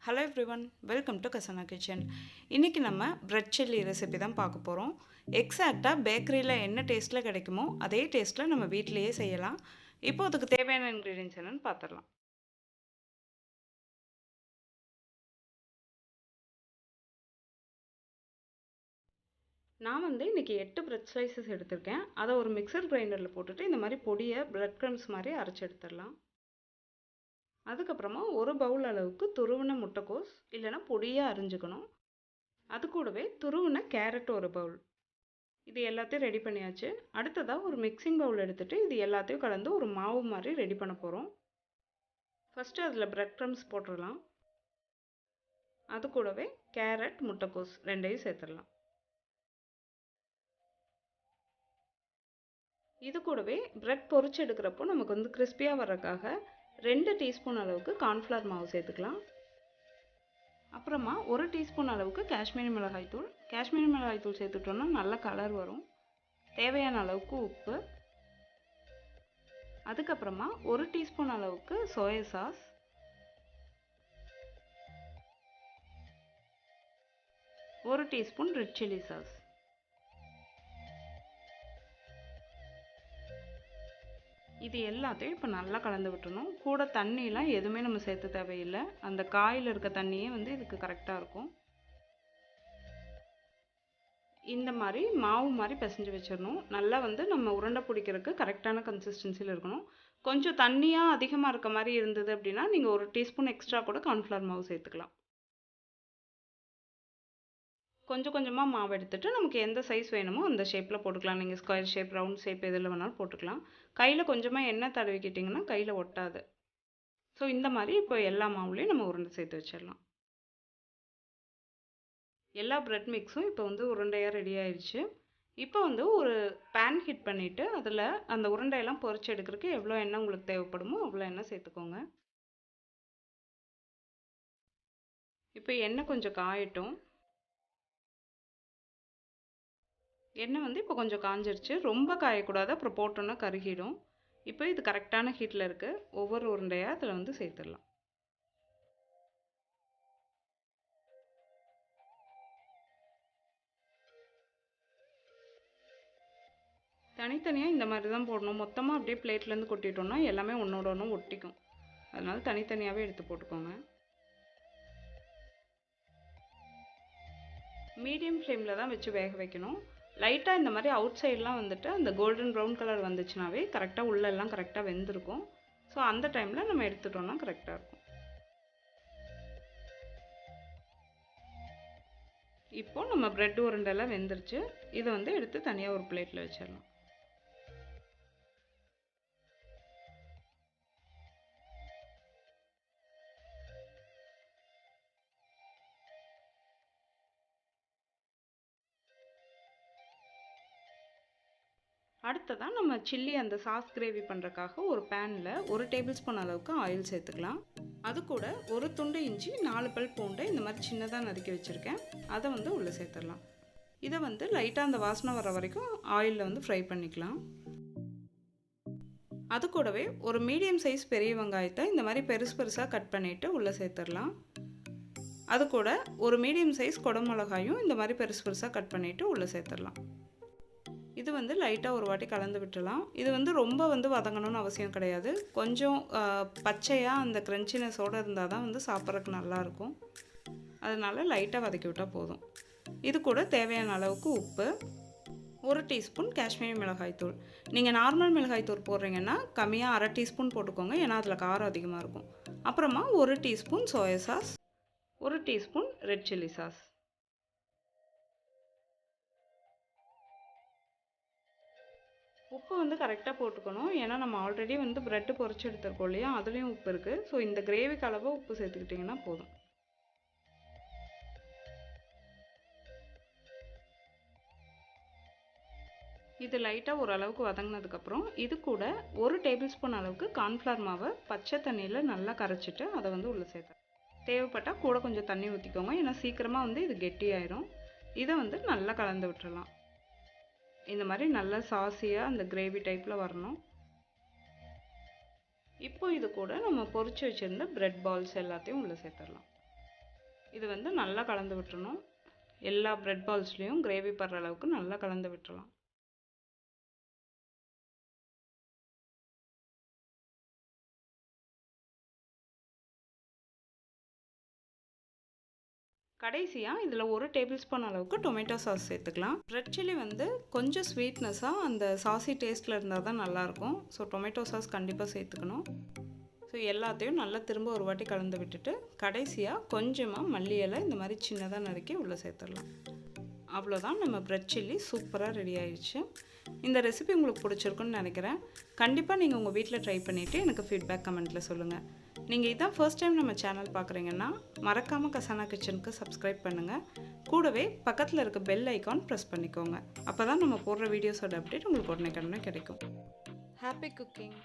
Hello everyone, welcome to Kasana kitchen. இன்னைக்கு நம்ம bread chilli recipe தான் பார்க்க போறோம். எக்ஸாக்ட்டா பேக்கரியில என்ன டேஸ்ட்ல கிடைக்குமோ அதே டேஸ்ட்ல நம்ம வீட்லயே செய்யலாம். இப்போ அதுக்கு தேவையான இன்கிரிடியன்ட்ஸ் என்னன்னு பார்த்துடலாம். நான் இன்னைக்கு 8 பிரெட் ஸ்லைசஸ் எடுத்திருக்கேன். அதை ஒரு மிக்சர் கிரைண்டரில் போட்டுட்டு இந்த மாதிரி பொடியை பிரெட் க்ரம்ஸ் மாதிரி அரைச்சி எடுத்துடலாம். அதுக்கப்புறமா ஒரு பவுல் அளவுக்கு துருவின முட்டைக்கோஸ் இல்லைன்னா பொடியாக அரிஞ்சுக்கணும். அது கூடவே துருவின கேரட் ஒரு பவுல். இது எல்லாத்தையும் ரெடி பண்ணியாச்சு. அடுத்ததாக ஒரு மிக்சிங் பவுல் எடுத்துகிட்டு இது எல்லாத்தையும் கலந்து ஒரு மாவு மாதிரி ரெடி பண்ண போகிறோம். ஃபஸ்ட்டு அதில் பிரெட் க்ரம்ஸ் போட்டுடலாம். அது கூடவே கேரட் முட்டைக்கோஸ் ரெண்டையும் சேர்த்துடலாம். இது கூடவே பிரெட் பொரிச்சு எடுக்கிறப்போ நமக்கு கிறிஸ்பியாக வர்றதுக்காக 2 டீஸ்பூன் அளவுக்கு கார்ன்ஃப்ளவர் மாவு சேர்த்துக்கலாம். அப்புறமா 1 டீஸ்பூன் அளவுக்கு காஷ்மீரி மிளகாய் தூள். காஷ்மீரி மிளகாய் தூள் சேர்த்துட்டோம்னா நல்ல கலர் வரும். தேவையான அளவுக்கு உப்பு. அதுக்கப்புறமா 1 டீஸ்பூன் அளவுக்கு soya sauce, 1 teaspoon red chilli sauce. இது எல்லாத்தையும் இப்போ நல்லா கலந்து விட்டுறணும். கூட தண்ணியெலாம் எதுவுமே நம்ம சேர்த்து தேவையில்லை. அந்த காயில் இருக்க தண்ணியே இதுக்கு கரெக்டாக இருக்கும். இந்த மாதிரி மாவு மாதிரி பிசைஞ்சு வச்சிடணும். நல்லா நம்ம உருண்டை பிடிக்கிறதுக்கு கரெக்டான கன்சிஸ்டன்சியில் இருக்கணும். கொஞ்சம் தண்ணியாக அதிகமாக இருக்க மாதிரி இருந்தது அப்படின்னா நீங்கள் 1 டீஸ்பூன் எக்ஸ்ட்ரா கூட கார்ன்ஃப்ளவர் மாவு சேர்த்துக்கலாம். கொஞ்சம் கொஞ்சமாக மாவு எடுத்துகிட்டு நமக்கு எந்த சைஸ் வேணுமோ அந்த ஷேப்பில் போட்டுக்கலாம். நீங்கள் ஸ்கொயர் ஷேப், ரவுண்ட் ஷேப் எதில் வேணாலும் போட்டுக்கலாம். கையில் கொஞ்சமாக எண்ணெய் தடவிக்கிட்டிங்கன்னா கையில் ஒட்டாது. ஸோ இந்த மாதிரி இப்போ எல்லா மாவுலேயும் நம்ம உருண்டை சேர்த்து வச்சிடலாம். எல்லா பிரெட் மிக்ஸும் இப்போ உருண்டையாக ரெடி ஆயிடுச்சு. இப்போ ஒரு பேன் ஹீட் பண்ணிவிட்டு அதில் அந்த உருண்டையெல்லாம் பொரிச்சு எடுக்கிறதுக்கு எவ்வளோ எண்ணெய் உங்களுக்கு தேவைப்படுமோ அவ்வளோ எண்ணெய் சேர்த்துக்கோங்க. இப்போ எண்ணெய் கொஞ்சம் காயட்டும். எண்ணெய் இப்போ கொஞ்சம் காஞ்சிருச்சு. ரொம்ப காயக்கூடாது, அப்புறம் போட்டோன்னா கருகிடும். இப்போ இது கரெக்டான ஹீட்டில் இருக்குது. ஒவ்வொரு உருண்டையாக அதில் சேர்த்துடலாம். தனித்தனியாக இந்த மாதிரி தான் போடணும். மொத்தமாக அப்படியே பிளேட்லேருந்து கொட்டிட்டோம்னா எல்லாமே ஒன்றோட ஒன்று ஒட்டிக்கும். அதனால தனித்தனியாகவே எடுத்து போட்டுக்கோங்க. மீடியம் ஃப்ளேமில் தான் வச்சு வேக வைக்கணும். லைட்டாக இந்த மாதிரி அவுட் சைட்லாம் அந்த கோல்டன் ப்ரௌன் கலர் வந்துச்சுனாவே கரெக்டாக உள்ளெல்லாம் கரெக்டாக வெந்திருக்கும். ஸோ அந்த டைமில் நம்ம எடுத்துட்டோம்னா கரெக்டாக இருக்கும். இப்போது நம்ம பிரெட் உருண்டெல்லாம் வெந்துருச்சு. இதை எடுத்து தனியாக ஒரு பிளேட்டில் வச்சிடலாம். அடுத்ததாக நம்ம சில்லி அந்த சாஸ் கிரேவி பண்ணுறதுக்காக ஒரு பேனில் 1 டேபிள் ஸ்பூன் அளவுக்கு ஆயில் சேர்த்துக்கலாம். அது கூட ஒரு துண்டு இஞ்சி, 4 பல் பூண்டை இந்த மாதிரி சின்னதாக நறுக்கி வச்சுருக்கேன். அதை உள்ளே சேர்த்துடலாம். இதை லைட்டாக அந்த வாசனை வர வரைக்கும் ஆயிலில் ஃப்ரை பண்ணிக்கலாம். அது கூடவே ஒரு மீடியம் சைஸ் பெரிய வெங்காயத்தை இந்த மாதிரி பெருசாக கட் பண்ணிவிட்டு உள்ளே சேர்த்துடலாம். அது கூட ஒரு மீடியம் சைஸ் குடமிளகாயும் இந்த மாதிரி பெருசாக கட் பண்ணிவிட்டு உள்ளே சேர்த்துடலாம். இது லைட்டாக ஒரு வாட்டி கலந்து விட்டுலாம். இது ரொம்ப வதங்கணும்னு அவசியம் கிடையாது. கொஞ்சம் பச்சையாக அந்த க்ரன்ச்சினஸோடு இருந்தால் தான் சாப்பிட்றதுக்கு நல்லாயிருக்கும். அதனால் லைட்டாக வதக்கி விட்டால் போதும். இது கூட தேவையான அளவுக்கு உப்பு, 1 டீஸ்பூன் காஷ்மீரி மிளகாய் தூள். நீங்கள் நார்மல் மிளகாய் தூள் போடுறீங்கன்னா கம்மியாக 1/2 டீஸ்பூன் போட்டுக்கோங்க, ஏன்னா அதில் காரம் அதிகமாக இருக்கும். அப்புறமா 1 teaspoon soya sauce, 1 teaspoon red chilli sauce. உப்பு கரெக்டாக போட்டுக்கணும், ஏன்னா நம்ம ஆல்ரெடி பிரெட்டு பொரிச்சு எடுத்துருக்கோம் இல்லையா, அதுலேயும் உப்பு இருக்குது. ஸோ இந்த கிரேவிக்கு அளவு உப்பு சேர்த்துக்கிட்டிங்கன்னா போதும். இது லைட்டாக ஓரளவுக்கு வதங்கினதுக்கப்புறம் இது கூட 1 டேபிள் ஸ்பூன் அளவுக்கு கார்ன்ஃப்ளவர் மாவை பச்சை தண்ணியில் நல்லா கரைச்சிட்டு அதை உள்ளே சேர்த்தேன். தேவைப்பட்டால் கூட கொஞ்சம் தண்ணி ஊற்றிக்கோங்க, ஏன்னா சீக்கிரமாக இது கெட்டியாயிரும். இதை நல்லா கலந்து விட்டுறலாம். இந்த மாதிரி நல்லா சாஸியாக அந்த கிரேவி டைப்பில் வரணும். இப்போ இது கூட நம்ம பொரிச்சு வச்சுருந்த பிரெட் பால்ஸ் எல்லாத்தையும் உள்ளே சேர்த்துடலாம். இது வந்து நல்லா கலந்து விட்டுறணும். எல்லா பிரெட் பால்ஸ்லேயும் கிரேவி படுற அளவுக்கு நல்லா கலந்து விட்டுறலாம். கடைசியாக இதில் 1 டேபிள் ஸ்பூன் அளவுக்கு டொமேட்டோ சாஸ் சேர்த்துக்கலாம். ரெட் சில்லி வந்து கொஞ்சம் ஸ்வீட்னஸாக அந்த சாசி டேஸ்ட்டில் இருந்தால் தான் நல்லாயிருக்கும். ஸோ டொமேட்டோ சாஸ் கண்டிப்பாக சேர்த்துக்கணும். ஸோ எல்லாத்தையும் நல்லா திரும்ப ஒரு வாட்டி கலந்து விட்டுட்டு கடைசியாக கொஞ்சமாக மல்லி இலை இந்த மாதிரி சின்னதாக நறுக்கி உள்ளே சேர்த்துடலாம். அவ்வளோதான், நம்ம பிரெட் சில்லி சூப்பராக ரெடி ஆயிடுச்சு. இந்த ரெசிபி உங்களுக்கு பிடிச்சிருக்குன்னு நினைக்கிறேன். கண்டிப்பாக நீங்கள் உங்கள் வீட்டில் ட்ரை பண்ணிவிட்டு எனக்கு ஃபீட்பேக் கமெண்ட்டில் சொல்லுங்கள். நீங்கள் இதான் ஃபர்ஸ்ட் டைம் நம்ம சேனல் பார்க்குறீங்கன்னா மறக்காமல் கசானா கிச்சனுக்கு சப்ஸ்கிரைப் பண்ணுங்கள். கூடவே பக்கத்தில் இருக்க பெல் ஐக்கான் ப்ரெஸ் பண்ணிக்கோங்க. அப்போ தான் நம்ம போடுற வீடியோஸோட அப்டேட் உங்களுக்கு உடனே கிடைக்கும். Happy cooking.